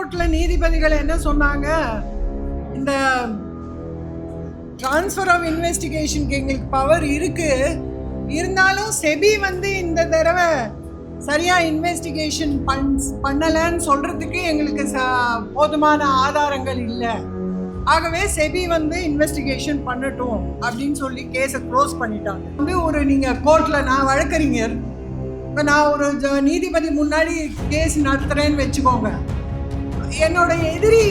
ரிப்போர்ட்ல நீதிபதிகள் என்ன சொன்னாங்க, இந்த ட்ரான்ஸ்ஃபர் ஆஃப் இன்வெஸ்டிகேஷனுக்கு எங்களுக்கு பவர் இருக்கு, இருந்தாலும் செபி இந்த தடவை சரியா இன்வெஸ்டிகேஷன் பண்ணலன்னு சொல்றதுக்கு எங்களுக்கு போதுமான ஆதாரங்கள் இல்லை. ஆகவே செபி இன்வெஸ்டிகேஷன் பண்ணட்டும் அப்படின்னு சொல்லி கேஸை க்ளோஸ் பண்ணிட்டாங்க. ஒரு நீங்க கோர்ட்ல, நான் வழக்கறிஞர், இப்போ நான் ஒரு நீதிபதி முன்னாடி கேஸ் நடத்துறேன்னு வச்சுக்கோங்க, என்னோட எதிரி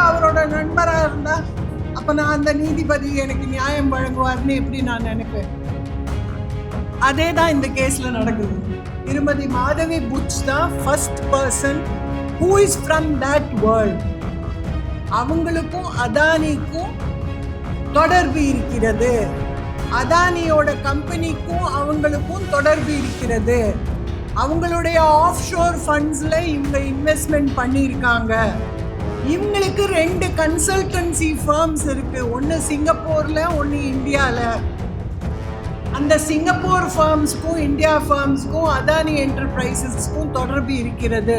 அவரோட நண்பராக இருந்தா அப்போ நான் அந்த நீதிபதி எனக்கு நியாயம் வழங்குவார்னு எப்படி நான் நினைப்பேன். அதே தான் இந்த கேஸ்ல நடக்குது. திருமதி மாதவி புட்ச் தான் first person who is from that world. அவங்களுக்கும் அதானிக்கும் தொடர்பு இருக்கிறது, அதானியோட கம்பெனிக்கும் அவங்களுக்கும் தொடர்பு இருக்கிறது. அவங்களுடைய ஆஃப் ஷோர் ஃபண்ட்ஸில் இவங்க இன்வெஸ்ட்மெண்ட் பண்ணியிருக்காங்க. இவங்களுக்கு 2 கன்சல்டன்சி ஃபர்ம்ஸ் இருக்கு, ஒன்று சிங்கப்பூரில், ஒன்று இந்தியாவில். அந்த சிங்கப்பூர் ஃபர்ம்ஸ்க்கும் இந்தியா ஃபர்ம்ஸ்க்கும் அதானி என்டர்பிரைசஸ்க்கும் தொடர்பு இருக்கிறது.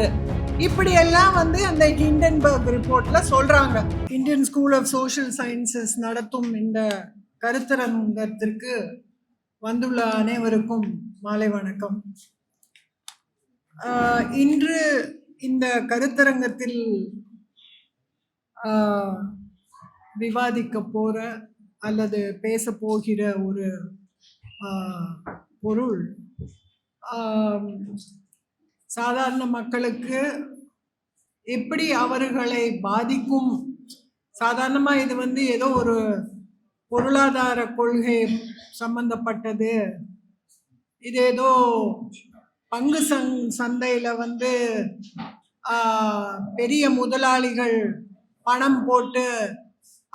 இப்படியெல்லாம் அந்த ஹிண்டன்பர்க் ரிப்போர்ட்ல சொல்றாங்க. Indian school of social sciences நடத்தும் இந்த கருத்தரங்கத்திற்கு வந்துள்ள அனைவருக்கும் மாலை வணக்கம். இன்று இந்த கருத்தரங்கத்தில் விவாதிக்க போற அல்லது பேச போகிற ஒரு பொருள் சாதாரண மக்களுக்கு எப்படி அவர்களை பாதிக்கும். சாதாரணமாக இது ஏதோ ஒரு பொருளாதார கொள்கை சம்பந்தப்பட்டது, இது ஏதோ பங்கு சந்தையில் பெரிய முதலாளிகள் பணம் போட்டு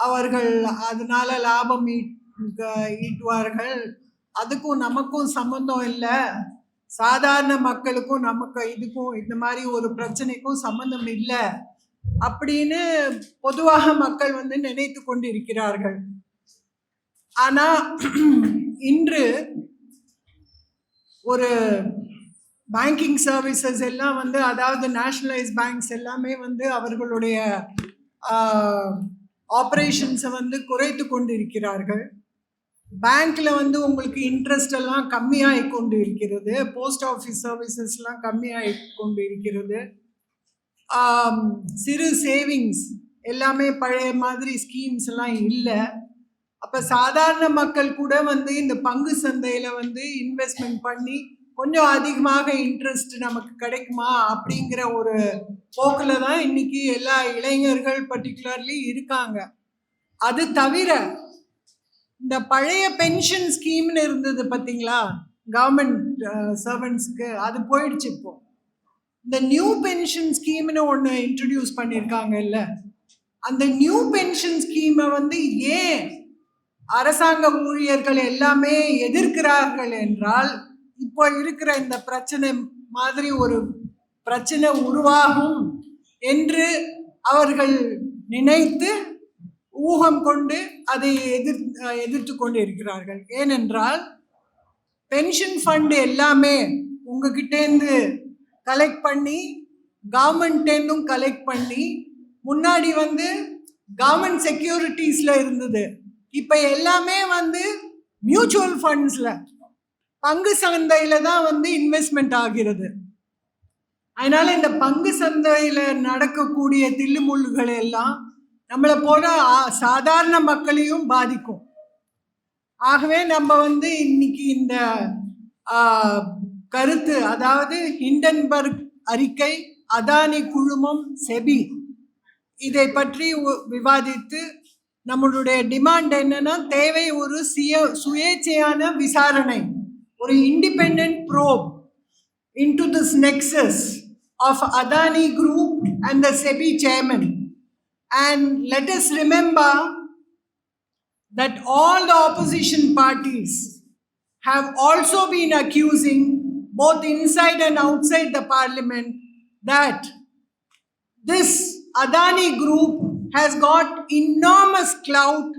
அவர்கள் அதனால லாபம் ஈட்டுவார்கள், அதுக்கும் நமக்கும் சம்பந்தம் இல்லை, சாதாரண மக்களுக்கும் இதுக்கும் இந்த மாதிரி ஒரு பிரச்சனைக்கும் சம்பந்தம் இல்லை அப்படின்னு பொதுவாக மக்கள் நினைத்து கொண்டு இருக்கிறார்கள். ஆனா இன்று ஒரு பேங்கிங் சர்வீசஸ் எல்லாம் அதாவது நேஷனலைஸ் பேங்க்ஸ் எல்லாமே அவர்களுடைய ஆப்ரேஷன்ஸை குறைத்து கொண்டு இருக்கிறார்கள். பேங்க்ல உங்களுக்கு இன்ட்ரெஸ்ட் எல்லாம் கம்மியாகி கொண்டு இருக்கிறது, போஸ்ட் ஆஃபீஸ் சர்வீசஸ்லாம் கம்மியாகி கொண்டு இருக்கிறது, சிறு சேவிங்ஸ் எல்லாமே பழைய மாதிரி ஸ்கீம்ஸ் எல்லாம் இல்லை. அப்போ சாதாரண மக்கள் கூட இந்த பங்கு சந்தையில் இன்வெஸ்ட்மெண்ட் பண்ணி கொஞ்சம் அதிகமாக இன்ட்ரெஸ்ட் நமக்கு கிடைக்குமா அப்படிங்கிற ஒரு போக்கில் தான் இன்னைக்கு எல்லா இளைஞர்கள் பர்டிகுலர்லி இருக்காங்க. அது தவிர இந்த பழைய பென்ஷன் ஸ்கீம்னு இருந்தது பார்த்தீங்களா, கவர்மெண்ட் சர்வன்ட்ஸ்க்கு, அது போயிடுச்சு. இப்போ இந்த நியூ பென்ஷன் ஸ்கீம்னு ஒன்று இன்ட்ரடியூஸ் பண்ணியிருக்காங்க இல்லை, அந்த நியூ பென்ஷன் ஸ்கீமை ஏன் அரசாங்க ஊழியர்கள் எல்லாமே எதிர்க்கிறார்கள் என்றால், இப்போ இருக்கிற இந்த பிரச்சனை மாதிரி ஒரு பிரச்சனை உருவாகும் என்று அவர்கள் நினைத்து ஊகம் கொண்டு அதை எதிர்த்து கொண்டு இருக்கிறார்கள். ஏனென்றால் பென்ஷன் ஃபண்ட் எல்லாமே உங்ககிட்டேருந்து கலெக்ட் பண்ணி கவர்மெண்ட்டேருந்தும் கலெக்ட் பண்ணி, முன்னாடி கவர்மெண்ட் செக்யூரிட்டிஸில் இருந்தது, இப்போ எல்லாமே மியூச்சுவல் ஃபண்ட்ஸில், பங்கு சந்தையில் தான் இன்வெஸ்ட்மெண்ட் ஆகிறது. அதனால இந்த பங்கு சந்தையில் நடக்கக்கூடிய தில்லுமுள்ளுகள் எல்லாம் நம்மளை போல சாதாரண மக்களையும் பாதிக்கும். ஆகவே நம்ம இன்னைக்கு இந்த கருத்து, அதாவது ஹிண்டன்பர்க் அறிக்கை, அதானி குழுமம், செபி, இதை பற்றி விவாதித்து நம்மளுடைய டிமாண்ட் என்னன்னா, தேவை ஒரு சுயேட்சையான விசாரணை, ஒரு independent probe into this nexus of Adani Group and the SEBI chairman. And let us remember that all the opposition parties have also been accusing, both inside and outside the parliament, that this Adani Group has got enormous clout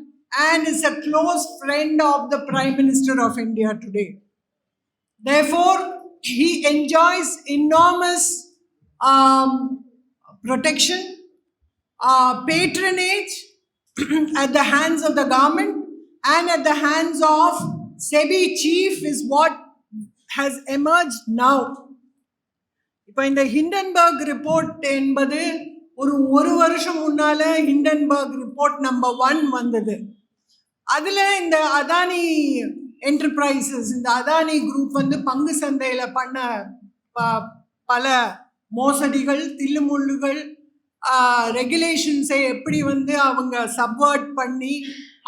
and is a close friend of the Prime Minister of India today. Therefore, he enjoys enormous protection, patronage at the hands of the government and at the hands of SEBI chief is what has emerged now. இப்போ இந்த Hindenburg report என்பது ஒரு வருஷம் முன்னால Hindenburg report number 1 வந்தது. அதுல இந்த Adani enterprises, இந்த அதானி குரூப் வந்து பங்கு சந்தையில பண்ண பல மோசடிகள், தில்லுமுள்ளுகள், ரெகுலேஷன்ஸை எப்படி வந்து அவங்க சப்வர்ட் பண்ணி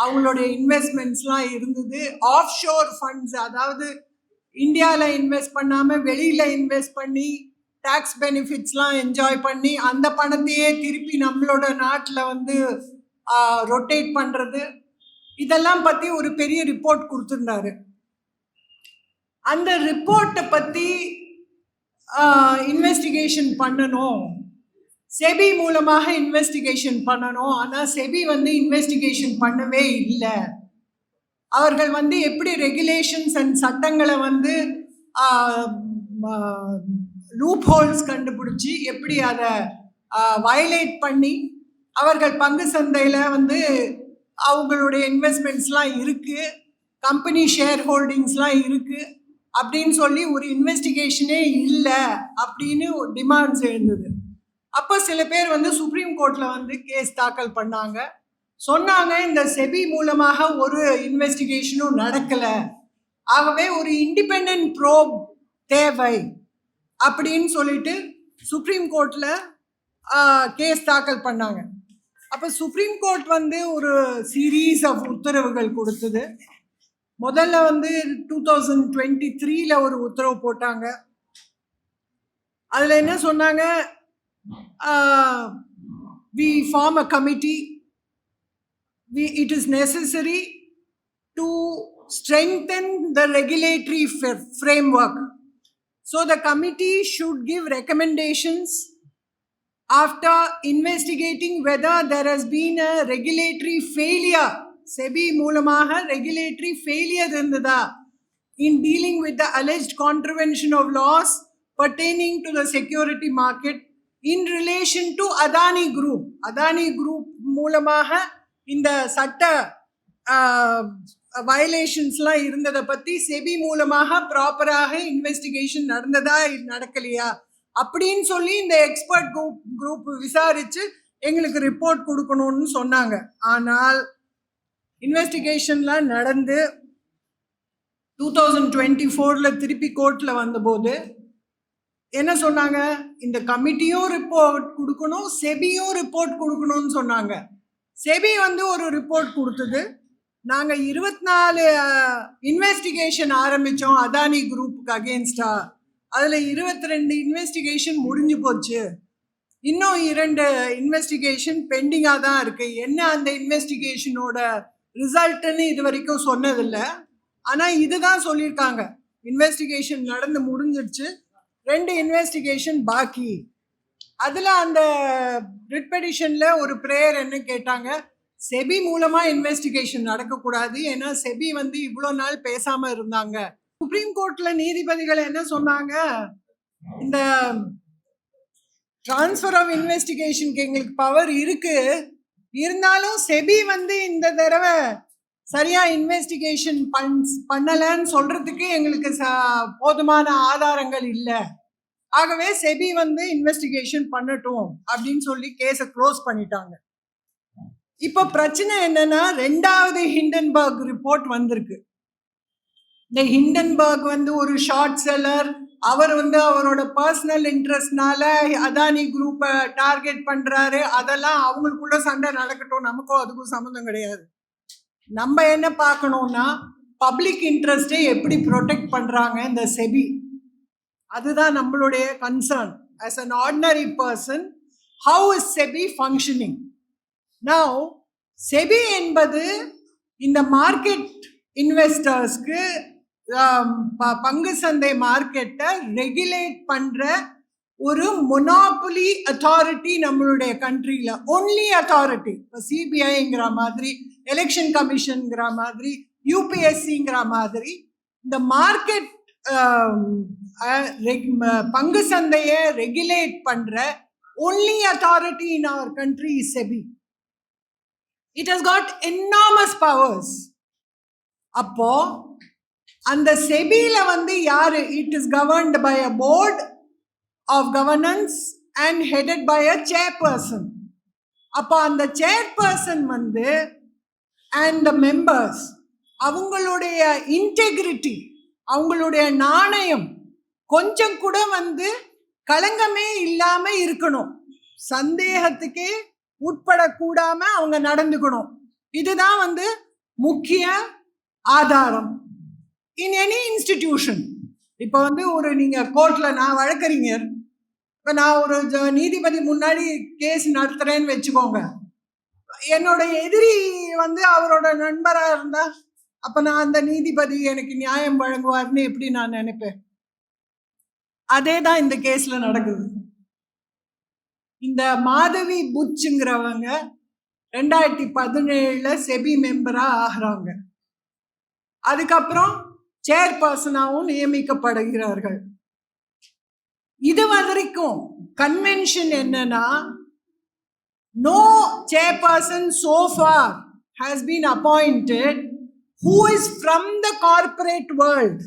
அவங்களுடைய இன்வெஸ்ட்மெண்ட்ஸ்லாம் இருந்தது. ஆஃப் ஷோர் ஃபண்ட்ஸ், அதாவது இந்தியாவில் இன்வெஸ்ட் பண்ணாமல் வெளியில் இன்வெஸ்ட் பண்ணி டேக்ஸ் பெனிஃபிட்ஸ்லாம் என்ஜாய் பண்ணி அந்த பணத்தையே திருப்பி நம்மளோட நாட்டில் வந்து ரொட்டேட் பண்ணுறது, இதெல்லாம் பற்றி ஒரு பெரிய ரிப்போர்ட் கொடுத்துருந்தாரு. அந்த ரிப்போர்ட்டை பற்றி இன்வெஸ்டிகேஷன் பண்ணணும், செபி மூலமாக இன்வெஸ்டிகேஷன் பண்ணணும். ஆனால் செபி வந்து இன்வெஸ்டிகேஷன் பண்ணவே இல்லை. அவர்கள் வந்து எப்படி ரெகுலேஷன்ஸ் அண்ட் சட்டங்களை வந்து லூப் ஹோல்ஸ் கண்டுபிடிச்சி எப்படி அதை வயலேட் பண்ணி அவர்கள் பங்கு சந்தையில் வந்து அவங்களுடைய இன்வெஸ்ட்மெண்ட்ஸ்லாம் இருக்குது, கம்பெனி ஷேர் ஹோல்டிங்ஸ்லாம் இருக்குது அப்படின்னு சொல்லி ஒரு இன்வெஸ்டிகேஷனே இல்லை அப்படின்னு டிமாண்ட்ஸ் எழுந்தது. அப்போ சில பேர் வந்து சுப்ரீம் கோர்ட்டில் வந்து கேஸ் தாக்கல் பண்ணாங்க. சொன்னாங்க இந்த செபி மூலமாக ஒரு இன்வெஸ்டிகேஷனும் நடக்கலை, ஆகவே ஒரு இண்டிபெண்ட் ப்ரோப் தேவை அப்படின்னு சொல்லிட்டு சுப்ரீம் கோர்ட்டில் கேஸ் தாக்கல் பண்ணாங்க. அப்போ சுப்ரீம் கோர்ட் வந்து ஒரு சீரீஸ் ஆஃப் உத்தரவுகள் கொடுத்தது. முதல்ல வந்து 2023 ஒரு உத்தரவு போட்டாங்க. அதில் என்ன சொன்னாங்க, we form a committee, it is necessary to strengthen the regulatory framework. So the committee should give recommendations after investigating whether there has been a regulatory failure. SEBI மூலமாக regulatory failure இருந்ததா in dealing with the alleged contravention of laws pertaining to the security market in relation to Adani Group. Adani Group மூலமாக இந்த சட்ட வயலேஷன்ஸ்லாம் இருந்ததை பற்றி SEBI மூலமாக ப்ராப்பராக investigation நடந்ததா நடக்கலையா அப்படின்னு சொல்லி இந்த எக்ஸ்பர்ட் குரூப் விசாரித்து எங்களுக்கு ரிப்போர்ட் கொடுக்கணும்னு சொன்னாங்க. ஆனால் இன்வெஸ்டிகேஷன்லாம் நடந்து 2024 திருப்பி கோர்ட்டில் வந்தபோது என்ன சொன்னாங்க, இந்த கமிட்டியும் ரிப்போர்ட் கொடுக்கணும், செபியும் ரிப்போர்ட் கொடுக்கணும்னு சொன்னாங்க. செபி வந்து ஒரு ரிப்போர்ட் கொடுத்தது. நாங்கள் 24 இன்வெஸ்டிகேஷன் ஆரம்பித்தோம் அதானி குரூப்புக்கு அகேன்ஸ்டா. அதில் 22 இன்வெஸ்டிகேஷன் முடிஞ்சு போச்சு, இன்னும் 2 இன்வெஸ்டிகேஷன் பெண்டிங்காக தான் இருக்குது. என்ன அந்த இன்வெஸ்டிகேஷனோட ரிசல்ட்டுன்னு இது வரைக்கும் சொன்னதில்லை. ஆனால் இதுதான் சொல்லியிருக்காங்க, இன்வெஸ்டிகேஷன் நடந்து முடிஞ்சிடுச்சு, 2 இன்வெஸ்டிகேஷன் பாக்கி. அதில் அந்த ரிட் பெடிஷனில் ஒரு ப்ரேயர் என்ன கேட்டாங்க, செபி மூலமாக இன்வெஸ்டிகேஷன் நடக்கக்கூடாது, ஏன்னா செபி வந்து இவ்வளோ நாள் பேசாமல் இருந்தாங்க. சுப்ரீம் கோர்ட்டில் நீதிபதிகள் என்ன சொன்னாங்க, இந்த ட்ரான்ஸ்ஃபர் ஆஃப் இன்வெஸ்டிகேஷனுக்கு எங்களுக்கு பவர் இருக்கு, இருந்தாலும் செபி வந்து இந்த தடவை சரியாக இன்வெஸ்டிகேஷன் பண்ணலைன்னு சொல்கிறதுக்கு எங்களுக்கு போதுமான ஆதாரங்கள் இல்லை, ஆகவே செபி வந்து இன்வெஸ்டிகேஷன் பண்ணட்டும் அப்படின்னு சொல்லி கேஸை க்ளோஸ் பண்ணிட்டாங்க. இப்போ பிரச்சனை என்னன்னா, 2வது ஹிண்டன்பர்க் ரிப்போர்ட் வந்திருக்கு. இந்த ஹிண்டன்பர்க் வந்து ஒரு ஷார்ட் செல்லர், அவர் வந்து அவரோட பர்சனல் இன்ட்ரெஸ்ட்னால அதானி குரூப்பை டார்கெட் பண்றாரு. அதெல்லாம் அவங்களுக்குள்ள சண்டை நடக்கட்டும், நமக்கும் அதுக்கும் சம்மந்தம் கிடையாது. நம்ம என்ன பார்க்கணும்னா, பப்ளிக் இன்ட்ரெஸ்டை எப்படி ப்ரொடெக்ட் பண்றாங்க இந்த செபி, அதுதான் நம்மளுடைய concern. As an ordinary person, how is SEBI functioning? Now, SEBI என்பது இந்த மார்க்கெட் இன்வெஸ்டர்ஸ்க்கு பங்கு சந்தை மார்க்கெட்டை ரெகுலேட் பண்ற ஒரு மொனாபுலி அத்தாரிட்டி நம்மளுடைய கண்ட்ரியில். Only authority. இப்போ சிபிஐங்கிற மாதிரி, எலெக்ஷன் கமிஷன்ங்கிற மாதிரி, யூபிஎஸ்சிங்கிற மாதிரி இந்த மார்க்கெட் பங்கு சந்தையை ரெகுலேட் பண்ற only authority in our country is SEBI. It has got enormous powers. அப்போ அந்த செபியில வந்து யாரு, it is governed by a board of governance and headed by a chairperson. அப்போ அந்த சேர்பர்சன் வந்து அண்ட் த மெம்பர்ஸ் அவங்களுடைய இன்டெகிரிட்டி, அவங்களுடைய நாணயம் கொஞ்சம் கூட வந்து களங்கமே இல்லாம இருக்கணும், சந்தேகத்துக்கே உட்படக்கூடாம அவங்க நடந்துக்கணும். இதுதான் வந்து முக்கிய ஆதாரம் இன் எனி இன்ஸ்டிடியூஷன். இப்போ வந்து ஒரு நீங்க கோர்ட்ல, நான் வழக்கறிஞர், இப்போ நான் ஒரு நீதிபதி முன்னாடி கேஸ் நடத்துறேன்னு வச்சுக்கோங்க, என்னோட எதிரி வந்து அவரோட நண்பரா இருந்தா அப்ப நான் அந்த நீதிபதி எனக்கு நியாயம் வழங்குவார்னு எப்படி நான் நினைப்பேன்? அதே தான் இந்த கேஸ்ல நடக்குது. இந்த மாதவி புச்சுங்கிறவங்க 2017 செபி மெம்பரா ஆகிறாங்க. அதுக்கப்புறம் சேர்பர்சனாகவும் நியமிக்கப்படுகிறார்கள். இது வரைக்கும் கன்வென்ஷன் என்னன்னா, no chairperson so far has been appointed who is from the corporate world.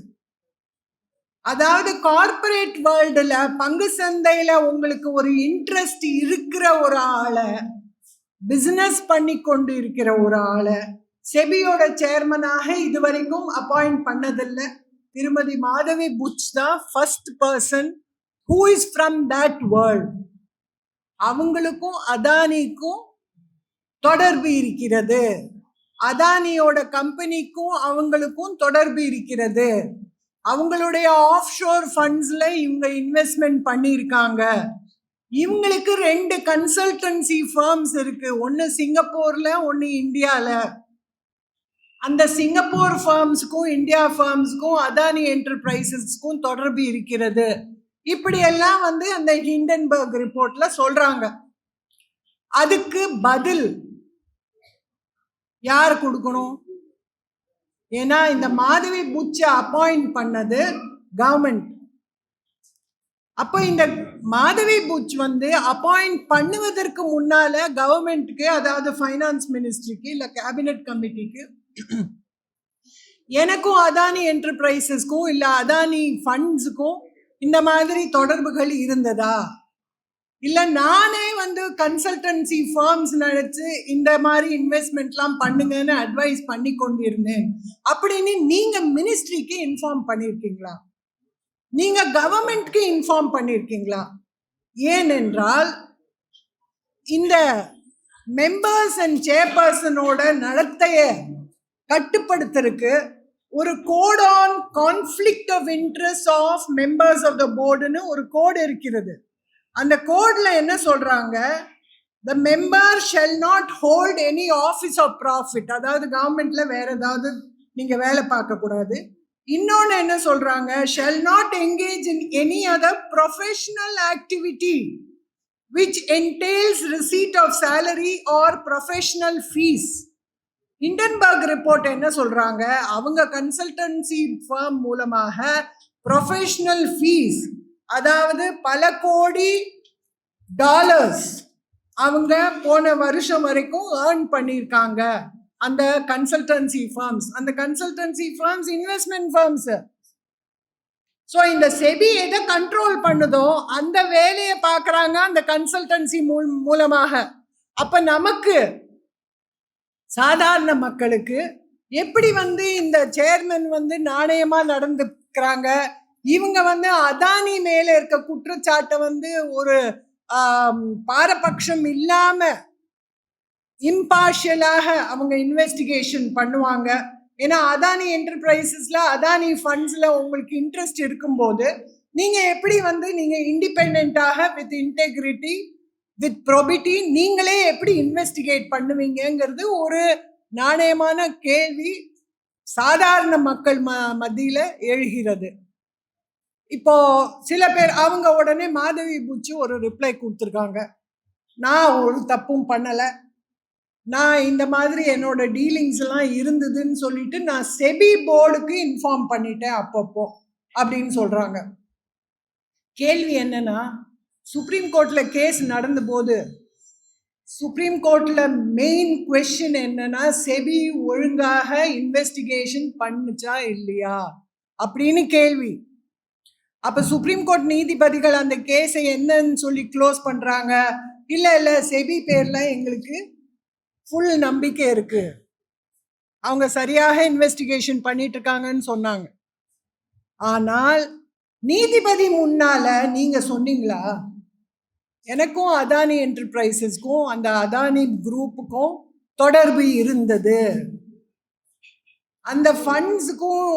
அதாவது கார்பரேட் வேர்ல்டுல பங்கு சந்தையில உங்களுக்கு ஒரு இன்ட்ரெஸ்ட் இருக்கிற ஒரு ஆளை, பிசினஸ் பண்ணி கொண்டு இருக்கிற ஒரு ஆளை செபியோட சேர்மனாக இதுவரைக்கும் அப்பாயிண்ட் பண்ணதில்லை. திருமதி மாதவி புச் தான் first person who is from that world. அவங்களுக்கும் அதானிக்கும் தொடர்பு இருக்கிறது, அதானியோட கம்பெனிக்கும் அவங்களுக்கும் தொடர்பு இருக்கிறது. அவங்களுடைய ஆஃப் ஷோர் ஃபண்ட்ஸ்ல இவங்க இன்வெஸ்ட்மெண்ட் பண்ணியிருக்காங்க. இவங்களுக்கு 2 கன்சல்டன்சி ஃபர்ம்ஸ் இருக்கு, ஒன்னு சிங்கப்பூர்ல ஒன்னு இந்தியால. அந்த சிங்கப்பூர் ஃபர்ம்ஸ்க்கும் இந்தியா ஃபர்ம்ஸ்க்கும் அதானி என்டர்பிரைசஸ்க்கும் தொடர்பு இருக்கிறது. இப்படி எல்லாம் வந்து அந்த ஹிண்டன்பர்க் ரிப்போர்ட்ல சொல்றாங்க. அதுக்கு பதில் யார் கொடுக்கணும்? ஏன்னா இந்த மாதவி புச்சை அப்பாயிண்ட் பண்ணது கவர்மெண்ட். அப்போ இந்த மாதவி புச் வந்து அப்பாயிண்ட் பண்ணுவதற்கு முன்னால கவர்மெண்ட்டுக்கு, அதாவது ஃபைனான்ஸ் மினிஸ்ட்ரிக்கு இல்ல கேபினட் கமிட்டிக்கு, எனக்கும் அதானி என்டர்பிரைசஸ்க்கும் இல்ல அதானி ஃபண்ட்ஸுக்கும் இந்த மாதிரி தொடர்புகள் இருந்ததா, இல்ல நானே வந்து கன்சல்டன்சி ஃபர்ம்ஸ் நினைச்சு இந்த மாதிரி இன்வெஸ்ட்மெண்ட்லாம் பண்ணுங்கன்னு அட்வைஸ் பண்ணி கொண்டிருந்தேன் அப்படின்னு நீங்க மினிஸ்ட்ரிக்கு இன்ஃபார்ம் பண்ணிருக்கீங்களா? நீங்க கவர்மெண்ட்க்கு இன்ஃபார்ம் பண்ணிருக்கீங்களா? ஏனென்றால் இந்த மெம்பர்ஸ் அண்ட் சேர்பர்சனோட நடத்தைய கட்டுப்படுத்துறதுக்கு ஒரு code on conflict of interest of members of the போர்டுன்னு ஒரு கோடு இருக்கிறது. அந்த கோட்ல என்ன சொல்றாங்க? the member shall not hold any office of profit. அதாவது கவர்மெண்ட்ல வேற ஏதாவது நீங்க வேலை பார்க்க கூடாது. இன்னொன்னு என்ன சொல்றாங்க? shall not engage in any other professional activity which entails receipt of salary or professional fees. Hindenburg report என்ன சொல்றாங்க? அவங்க கன்சல்டன்சி ஃபர்ம் மூலமாக ப்ரொஃபஷனல் ஃபீஸ், அதாவது பல கோடி டாலர்ஸ் அவங்க போன வருஷம் வரைக்கும் ஏர்ன் பண்ணியிருக்காங்க அந்த கன்சல்டன்சி ஃபர்ம்ஸ். அந்த consultancy firms investment firms. So இந்த செபி எதை கண்ட்ரோல் பண்ணுதோ அந்த வேலையை பார்க்குறாங்க அந்த கன்சல்டன்சி மூலமாக. அப்ப நமக்கு சாதாரண மக்களுக்கு எப்படி வந்து இந்த சேர்மன் வந்து நாணயமா நடந்துக்கிறாங்க, இவங்க வந்து அதானி மேல இருக்க குற்றச்சாட்டை வந்து ஒரு பாரபட்சம் இல்லாம இம்பார்ஷியலாக அவங்க இன்வெஸ்டிகேஷன் பண்ணுவாங்க. ஏன்னா அதானி என்டர்பிரைசஸ்ல அதானி ஃபண்ட்ஸ்ல உங்களுக்கு இன்ட்ரெஸ்ட் இருக்கும்போது நீங்க எப்படி வந்து நீங்க இண்டிபெண்டாக வித் இன்டெகிரிட்டி வித் ப்ரோபிட்டி நீங்களே எப்படி இன்வெஸ்டிகேட் பண்ணுவீங்கிறது ஒரு நாணயமான கேள்வி சாதாரண மக்கள் மத்தியில எழுகிறது. இப்போ சில பேர் அவங்க உடனே மாதவி புச்சு ஒரு ரிப்ளை கொடுத்துருக்காங்க, நான் ஒரு தப்பும் பண்ணலை, நான் இந்த மாதிரி என்னோட டீலிங்ஸ் எல்லாம் இருந்ததுன்னு சொல்லிட்டு நான் செபி போர்டுக்கு இன்ஃபார்ம் பண்ணிட்டேன் அப்பப்போ அப்படின்னு சொல்றாங்க. கேள்வி என்னன்னா, சுப்ரீம் கோர்ட்ல கேஸ் நடந்த போது சுப்ரீம் கோர்ட்ல மெயின் கொஸ்டின் என்னன்னா, செபி ஒழுங்காக இன்வெஸ்டிகேஷன் பண்ணுச்சா இல்லையா அப்படின்னு கேள்வி. அப்ப சுப்ரீம் கோர்ட் நீதிபதிகள் அந்த கேஸை என்னன்னு சொல்லி க்ளோஸ் பண்றாங்க, இல்ல செபி பேர்ல எங்களுக்கு ஃபுல் நம்பிக்கை இருக்கு, அவங்க சரியாக இன்வெஸ்டிகேஷன் பண்ணிட்டு இருக்காங்கன்னு சொன்னாங்க. ஆனால் நீதிபதி முன்னால நீங்க சொன்னீங்களா, எனக்கும் அதானி என்டர்பிரைசஸ்க்கும் அந்த அதானி குரூப்புக்கும் தொடர்பு இருந்தது, அந்த ஃபண்ட்ஸுக்கும்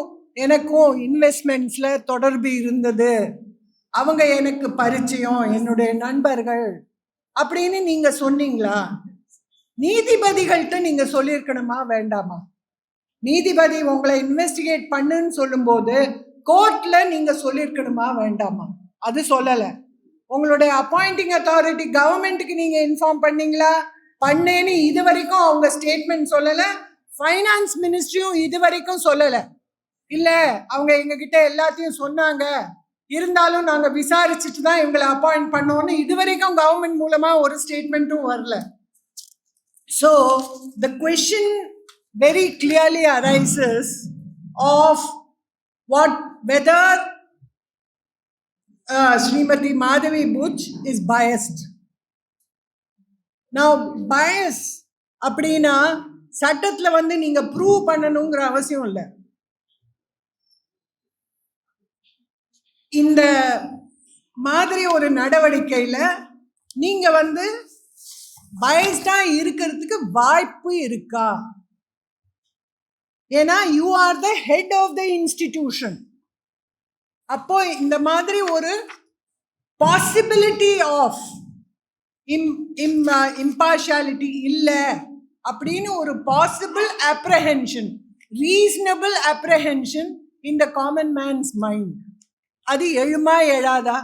எனக்கும் இன்வெஸ்ட்மெண்ட்ஸ்ல தொடர்பு இருந்தது, அவங்க எனக்கு பரிச்சயம், என்னுடைய நண்பர்கள் அப்படின்னு நீங்க சொன்னீங்களா? நீதிபதிகள்கிட்ட நீங்க சொல்லியிருக்கணுமா வேண்டாமா? நீதிபதி உங்களை இன்வெஸ்டிகேட் பண்ணுன்னு சொல்லும்போது கோர்ட்ல நீங்க சொல்லியிருக்கணுமா வேண்டாமா? அது சொல்லலை. உங்களுடைய அப்பாயிண்டிங் அத்தாரிட்டி கவர்மெண்ட்டுக்கு நீங்க இன்ஃபார்ம் பண்ணீங்களா? பண்ணேன்னு இது வரைக்கும் அவங்க ஸ்டேட்மெண்ட் சொல்லலை. ஃபைனான்ஸ் மினிஸ்ட்ரியும் இது வரைக்கும் சொல்லலை. இல்லை அவங்க எங்ககிட்ட எல்லாத்தையும் சொன்னாங்க, இருந்தாலும் நாங்கள் விசாரிச்சுட்டு தான் இவங்களை அப்பாயிண்ட் பண்ணோன்னு இது வரைக்கும் கவர்மெண்ட் மூலமாக ஒரு ஸ்டேட்மெண்ட்டும் வரல. So the question very clearly arises of whether Srimati Madhavi Butch is biased. Now bias அப்படின்னா சட்டத்துல வந்து நீங்க ப்ரூவ் பண்ணணுங்கிற அவசியம் இல்லை. இந்த மாதிரி ஒரு நடவடிக்கையில நீங்க வந்து பயஸ்டா இருக்கிறதுக்கு வாய்ப்பு இருக்கா? ஏன்னா you are the head of the institution. அப்போ இந்த மாதிரி ஒரு பாசிபிலிட்டி ஆஃப் இம்பார்ஷியாலிட்டி இல்லை அப்படின்னு ஒரு possible apprehension, reasonable apprehension in the common man's mind, அது எழுமா எழாதா?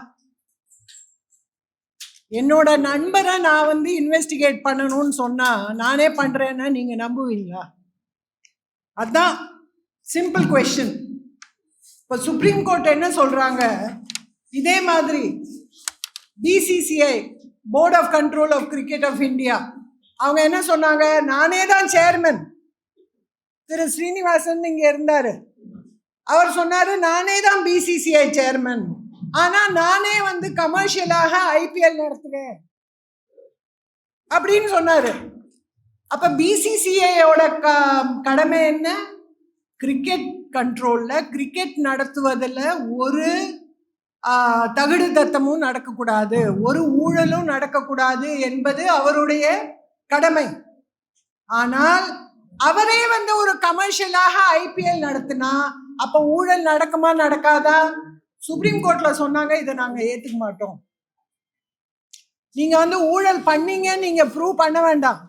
என்னோட நண்பரை நான் வந்து இன்வெஸ்டிகேட் பண்ணணும்னு சொன்னா நானே பண்றேன்னா நீங்க நம்புவீங்களா? அதான் சிம்பிள் கொஸ்டின். இப்போ சுப்ரீம் கோர்ட் என்ன சொல்றாங்க, இதே மாதிரி BCCI board of control of cricket of India அவங்க என்ன சொன்னாங்க, நானே தான் சேர்மன். திரு ஸ்ரீனிவாசன் இங்க இருந்தாரு, அவர் சொன்னாரு நானே தான் பிசிசிஐ சேர்மன், ஆனா நானே வந்து கமர்ஷியலாக ஐபிஎல் நடத்துவேன் அப்படின்னு சொன்னாரு. அப்ப பிசிசிஐயோட கடமை என்ன? கிரிக்கெட் கண்ட்ரோல்ல, கிரிக்கெட் நடத்துவதில் ஒரு தகுடு தத்தமும் நடக்கக்கூடாது, ஒரு ஊழலும் நடக்கக்கூடாது என்பது அவருடைய கடமை. ஆனால் அவரே வந்து ஒரு கமர்ஷியலாக ஐபிஎல் நடத்தினா அப்ப ஊழல் நடக்குமா நடக்காதா? சுப்ரீம் கோர்ட்ல சொன்னாங்க இதை நாங்க ஏத்துக்க மாட்டோம். நீங்க வந்து ஊழல் பண்ணீங்கன்னு நீங்க ப்ரூவ் பண்ண வேண்டாம்,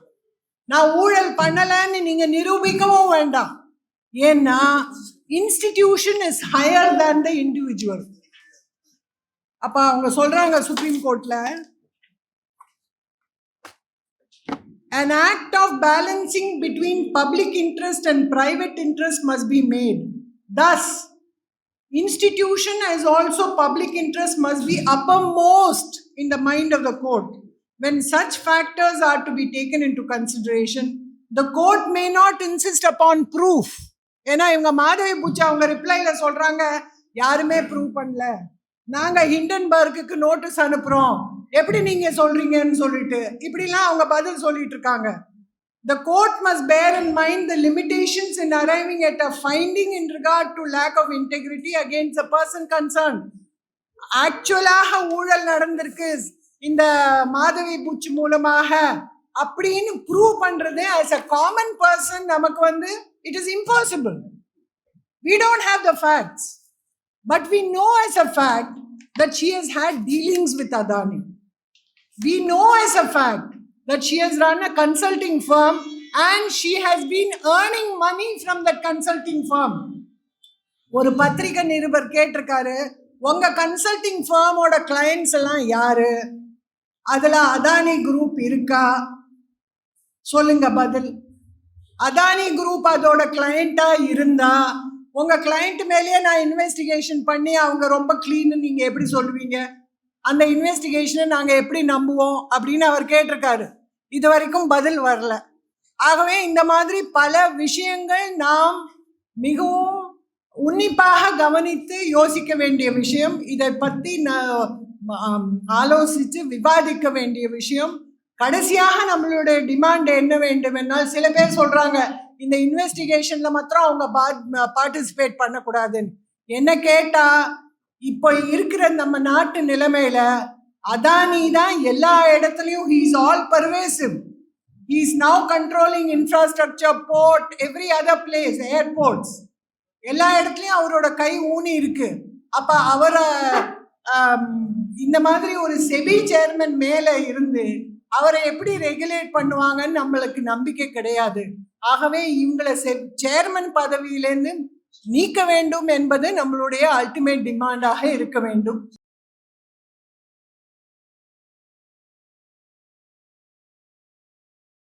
நான் ஊழல் பண்ணலன்னு நீங்க நிரூபிக்கவும் வேண்டாம். ஏன்னா institution is higher than the individual. அப்ப அவங்க சொல்றாங்க சுப்ரீம் கோர்ட்ல, an act of balancing between public interest and private interest must be made. Thus, institution as also public interest must be uppermost in the mind of the court. When such factors are to be taken into consideration, the court may not insist upon proof. ஏன்னா இவங்க மாதவி பூச்சா அவங்க ரிப்ளைல சொல்றாங்க யாருமே prove பண்ணல, நாங்க ஹிண்டன்பர்க்கு notice அனுப்புறோம், எப்படி நீங்க சொல்றீங்கன்னு சொல்லிட்டு இப்படிலாம் அவங்க பதில் சொல்லிட்டு இருக்காங்க. The court must bear in mind the limitations in arriving at a finding in regard to lack of integrity against the person concerned. ஆக்சுவலாக ஊழல் நடந்திருக்கு இந்த மாதவி பூச்சி மூலமாக அப்படின்னு ப்ரூவ் பண்றது as a common person நமக்கு வந்து it is impossible. We don't have the facts, but we know as a fact that she has had dealings with Adani. We know as a fact that she has run a consulting firm and she has been earning money from that consulting firm. ஒரு பத்திரிகை நிருபர் கேட்டிருக்காரு, உங்க consulting ஃபர்மோட clients எல்லாம் யாரு, அதுல Adani group இருக்கா, சொல்லுங்க பதில். அதானி குரூப் அதோட கிளையண்டா இருந்தா உங்க கிளையண்ட் மேலேயே நான் இன்வெஸ்டிகேஷன் பண்ணி அவங்க ரொம்ப கிளீன் நீங்க எப்படி சொல்லுவீங்க? அந்த இன்வெஸ்டிகேஷனை நாங்க எப்படி நம்புவோம் அப்படின்னு அவர் கேட்டிருக்காரு. இது வரைக்கும் பதில் வரல. ஆகவே இந்த மாதிரி பல விஷயங்கள் நாம் மிகவும் உன்னிப்பாக கவனித்து யோசிக்க வேண்டிய விஷயம். இதை பற்றி ஆலோசித்து விவாதிக்க வேண்டிய விஷயம். கடைசியாக நம்மளுடைய டிமாண்ட் என்ன வேண்டுமென்றால், சில பேர் சொல்றாங்க இந்த இன்வெஸ்டிகேஷன்ல மாத்திரம் அவங்க பார்ட்டிசிபேட் பண்ணக்கூடாதுன்னு. என்ன கேட்டா, இப்போ இருக்கிற நம்ம நாட்டு நிலைமையில அதானி தான் எல்லா இடத்துலையும் he is all pervasive. He is now controlling infrastructure, port, every other place, airports. எல்லா இடத்துலையும் அவரோட கை ஊனி இருக்கு. அப்ப அவரை இந்த மாதிரி ஒரு செபி சேர்மன் மேல இருந்து அவரை எப்படி ரெகுலேட் பண்ணுவாங்கன்னு நம்மளுக்கு நம்பிக்கை கிடையாது. ஆகவே இவங்களை சேர்மன் பதவியிலேருந்து நீக்க வேண்டும் என்பது நம்மளுடைய அல்டிமேட் டிமாண்டாக இருக்க வேண்டும்.